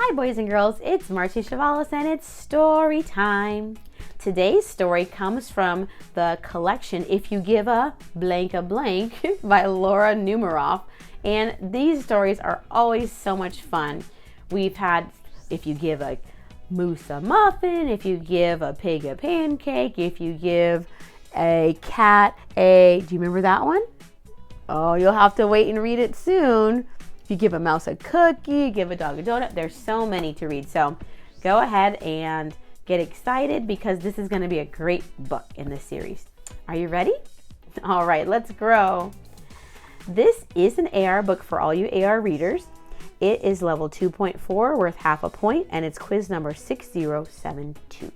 Hi boys and girls, it's Marci Chavalas and it's story time. Today's story comes from the collection If You Give a Blank by Laura Numeroff. And these stories are always so much fun. We've had If You Give a Moose a Muffin, If You Give a Pig a Pancake, If You Give a Cat a... Do you remember that one? Oh, you'll have to wait and read it soon. If you give a mouse a cookie, give a dog a donut, there's so many to read. So go ahead and get excited because this is going to be a great book in this series. Are you ready? All right, let's grow. This is an AR book for all you AR readers. It is level 2.4, worth half a point, and it's quiz number 6072.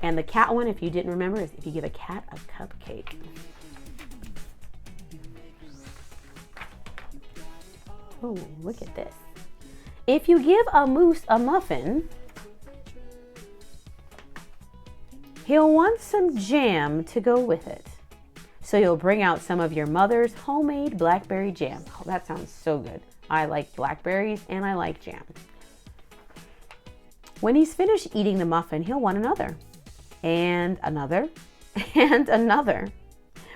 And the cat one, if you didn't remember, is if you give a cat a cupcake. Oh, look at this. If you give a moose a muffin, he'll want some jam to go with it. So you'll bring out some of your mother's homemade blackberry jam. Oh, that sounds so good. I like blackberries and I like jam. When he's finished eating the muffin, he'll want another, and another, and another.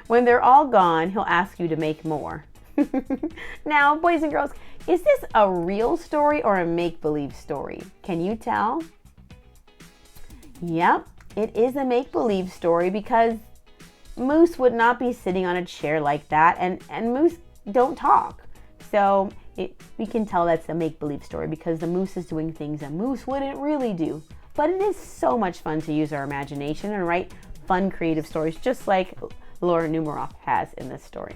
When they're all gone, he'll ask you to make more. Now, boys and girls, is this a real story or a make-believe story? Can you tell? Yep, it is a make-believe story because Moose would not be sitting on a chair like that, and Moose don't talk. So we can tell that's a make-believe story because the moose is doing things a moose wouldn't really do. But it is so much fun to use our imagination and write fun, creative stories just like Laura Numeroff has in this story.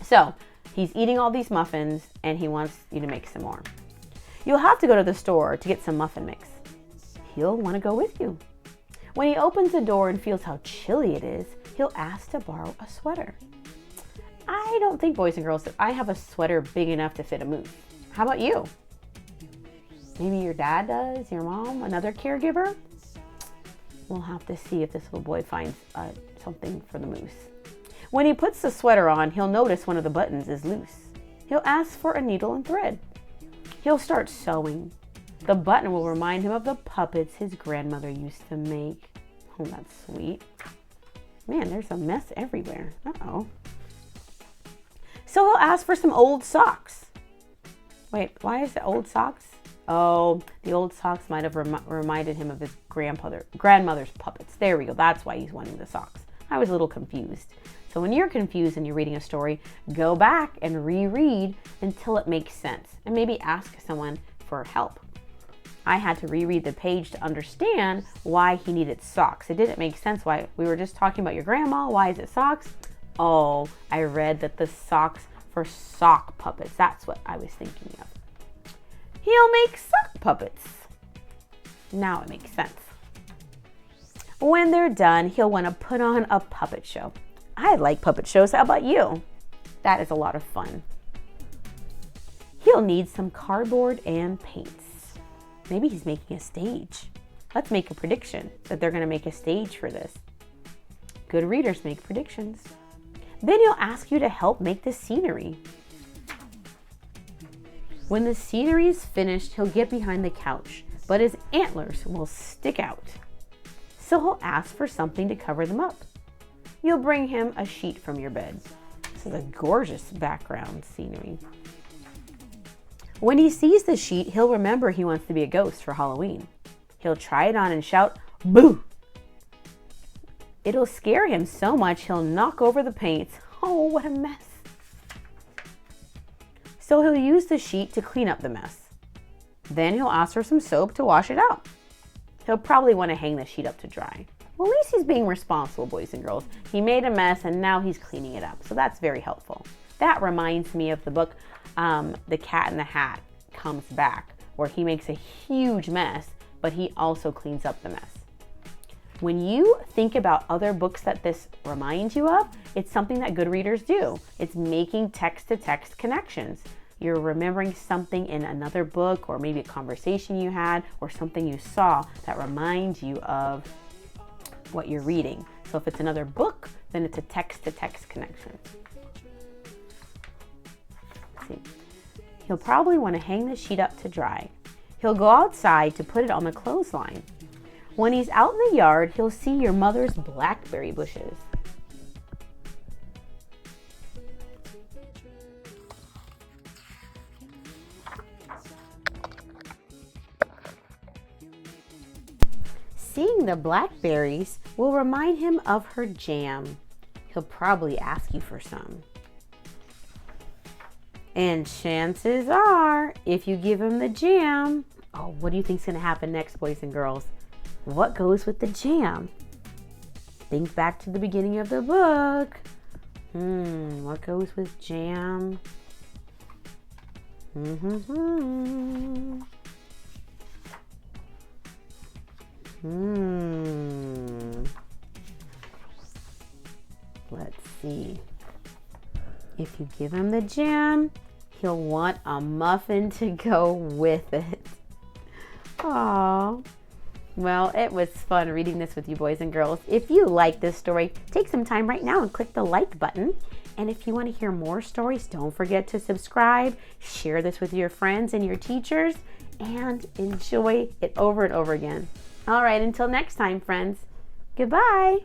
So he's eating all these muffins and he wants you to make some more. You'll have to go to the store to get some muffin mix. He'll want to go with you. When he opens the door and feels how chilly it is, he'll ask to borrow a sweater. I don't think, boys and girls, that I have a sweater big enough to fit a moose. How about you? Maybe your dad does, your mom, another caregiver? We'll have to see if this little boy finds something for the moose. When he puts the sweater on, he'll notice one of the buttons is loose. He'll ask for a needle and thread. He'll start sewing. The button will remind him of the puppets his grandmother used to make. Oh, that's sweet. Man, there's a mess everywhere. Uh-oh. So he'll ask for some old socks. Wait, why is it old socks? Oh, the old socks might have reminded him of his grandmother's puppets. There we go. That's why he's wanting the socks. I was a little confused. So when you're confused and you're reading a story, go back and reread until it makes sense and maybe ask someone for help. I had to reread the page to understand why he needed socks. It didn't make sense why we were just talking about your grandma. Why is it socks? Oh, I read that the socks for sock puppets. That's what I was thinking of. He'll make sock puppets. Now it makes sense. When they're done, he'll want to put on a puppet show. I like puppet shows. How about you? That is a lot of fun. He'll need some cardboard and paints. Maybe he's making a stage. Let's make a prediction that they're going to make a stage for this. Good readers make predictions. Then he'll ask you to help make the scenery. When the scenery is finished, he'll get behind the couch, but his antlers will stick out. So he'll ask for something to cover them up. You'll bring him a sheet from your bed. This is a gorgeous background scenery. When he sees the sheet, he'll remember he wants to be a ghost for Halloween. He'll try it on and shout, "Boo!" It'll scare him so much he'll knock over the paints. Oh, what a mess. So he'll use the sheet to clean up the mess. Then he'll ask for some soap to wash it out. He'll probably want to hang the sheet up to dry. Well, at least he's being responsible, boys and girls. He made a mess and now he's cleaning it up. So that's very helpful. That reminds me of the book, The Cat in the Hat Comes Back, where he makes a huge mess, but he also cleans up the mess. When you think about other books that this reminds you of, it's something that good readers do. It's making text-to-text connections. You're remembering something in another book or maybe a conversation you had or something you saw that reminds you of what you're reading. So if it's another book, then it's a text-to-text connection. Let's see. He'll probably want to hang the sheet up to dry. He'll go outside to put it on the clothesline. When he's out in the yard, he'll see your mother's blackberry bushes. Seeing the blackberries will remind him of her jam. He'll probably ask you for some. And chances are, if you give him the jam, oh, what do you think's gonna happen next, boys and girls? What goes with the jam? Think back to the beginning of the book. What goes with jam? Let's see. If you give him the jam, he'll want a muffin to go with it. Aww. Well, it was fun reading this with you, boys and girls. If you like this story, take some time right now and click the like button. And if you want to hear more stories, don't forget to subscribe, share this with your friends and your teachers, and enjoy it over and over again. All right, until next time, friends. Goodbye.